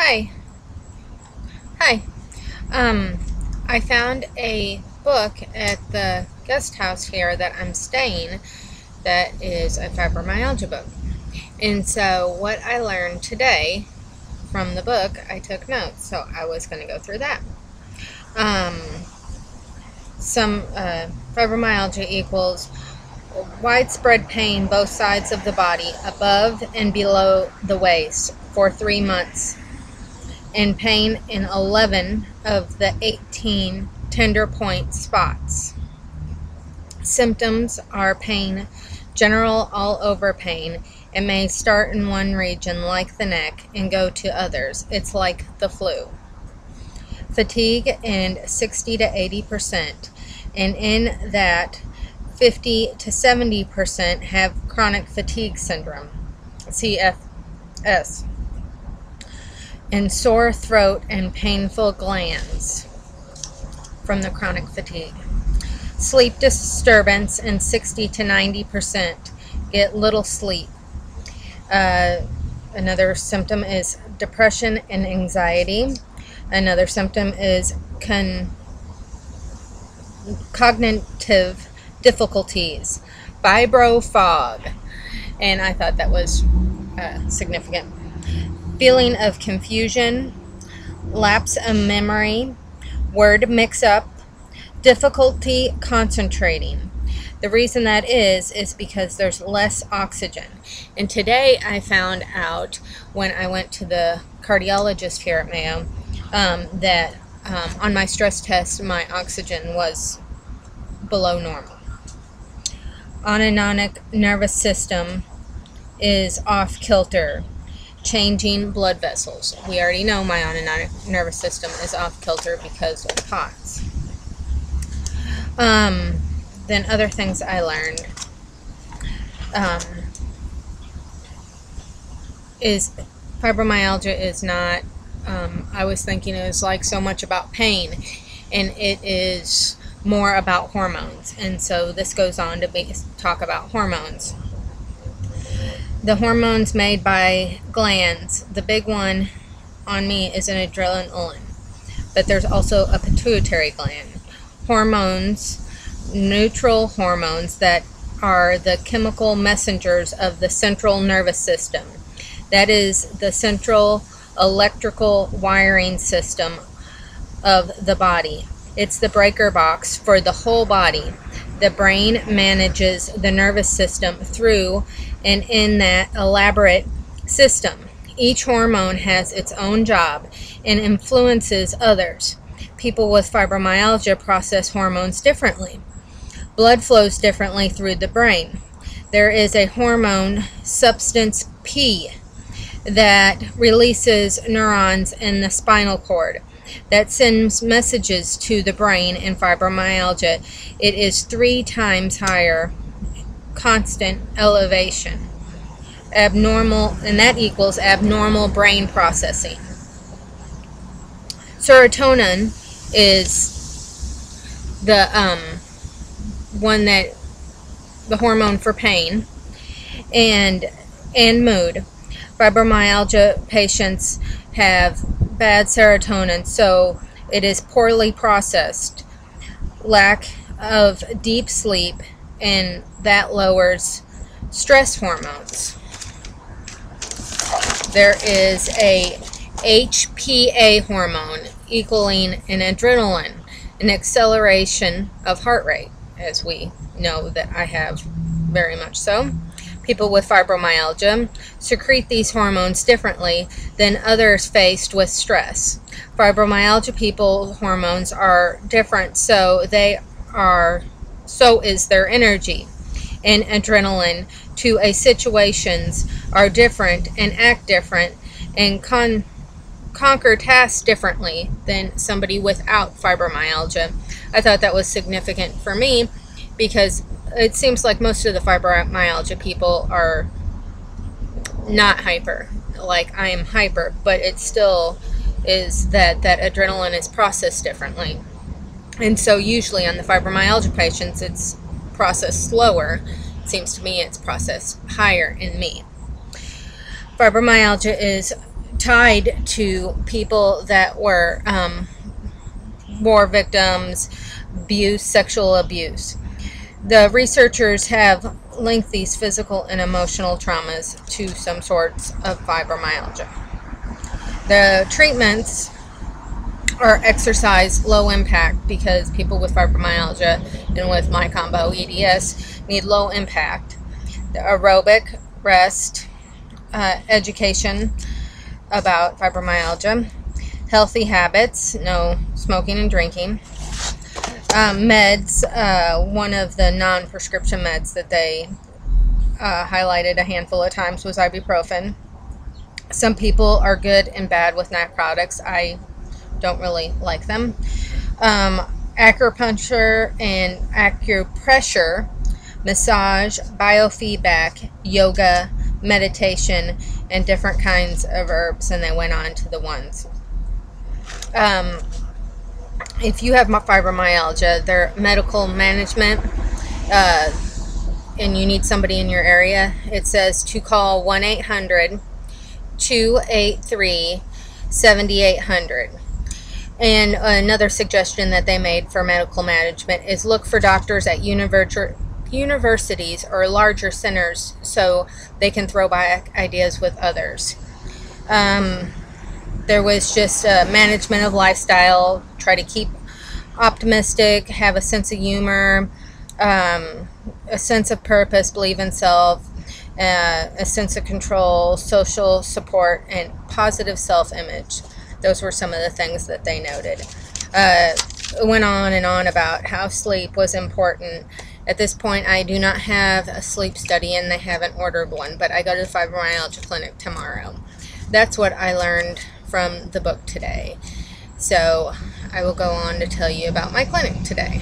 Hi. Hi. I found a book at the guest house here that I'm staying that is a fibromyalgia book. And so what I learned today from the book, I took notes, so I was going to go through that. Fibromyalgia equals widespread pain both sides of the body, above and below the waist, for 3 months, and pain in 11 of the 18 tender point spots. Symptoms are pain, general all over pain. It may start in one region like the neck and go to others. It's like the flu. Fatigue in 60 to 80%, and in that 50 to 70% have chronic fatigue syndrome, CFS, and sore throat and painful glands from the chronic fatigue. Sleep disturbance in 60 to 90%, get little sleep. Another symptom is depression and anxiety. Another symptom is cognitive difficulties, fibro fog, and I thought that was significant. Feeling of confusion, lapse of memory, word mix-up, difficulty concentrating. The reason that is because there's less oxygen. And today I found out when I went to the cardiologist here at Mayo that on my stress test my oxygen was below normal. Autonomic nervous system is off kilter, changing blood vessels. We already know my autonomic nervous system is off kilter because of POTS. Then other things I learned is fibromyalgia is not, I was thinking it was like so much about pain, and it is more about hormones. And so this goes on to talk about hormones. The hormones made by glands, the big one on me is an adrenaline, but there's also a pituitary gland. Hormones, neutral hormones that are the chemical messengers of the central nervous system. That is the central electrical wiring system of the body. It's the breaker box for the whole body. The brain manages the nervous system through and in that elaborate system. Each hormone has its own job and influences others. People with fibromyalgia process hormones differently. Blood flows differently through the brain. There is a hormone, substance P, that releases neurons in the spinal cord that sends messages to the brain. In fibromyalgia, it is 3 times higher, constant elevation. Abnormal, and that equals abnormal brain processing. Serotonin is the the hormone for pain and mood. Fibromyalgia patients have bad serotonin, so it is poorly processed. Lack of deep sleep, and that lowers stress hormones. There is a HPA hormone equaling an adrenaline, an acceleration of heart rate, as we know that I have very much so. People with fibromyalgia secrete these hormones differently than others faced with stress. Fibromyalgia people hormones are different, so is their energy and adrenaline to a situations are different and act different and conquer tasks differently than somebody without fibromyalgia. I thought that was significant for me because it seems like most of the fibromyalgia people are not hyper. Like I am hyper, but it still is that adrenaline is processed differently. And so usually on the fibromyalgia patients it's processed slower. It seems to me it's processed higher in me. Fibromyalgia is tied to people that were war victims, abuse, sexual abuse. The researchers have linked these physical and emotional traumas to some sorts of fibromyalgia. The treatments are exercise, low impact, because people with fibromyalgia and with my combo EDS need low impact. The aerobic, rest, education about fibromyalgia, healthy habits, no smoking and drinking, meds, one of the non-prescription meds that they highlighted a handful of times was ibuprofen. Some people are good and bad with narcotics. I don't really like them. Acupuncture and acupressure, massage, biofeedback, yoga, meditation, and different kinds of herbs, and they went on to the ones. If you have fibromyalgia, their medical management, and you need somebody in your area, it says to call 1-800-283-7800. And another suggestion that they made for medical management is look for doctors at universities or larger centers so they can throw back ideas with others. There was just management of lifestyle, try to keep optimistic, have a sense of humor, a sense of purpose, believe in self, a sense of control, social support, and positive self-image. Those were some of the things that they noted. It went on and on about how sleep was important. At this point, I do not have a sleep study, and they haven't ordered one, but I go to the fibromyalgia clinic tomorrow. That's what I learned from the book today. So I will go on to tell you about my clinic today.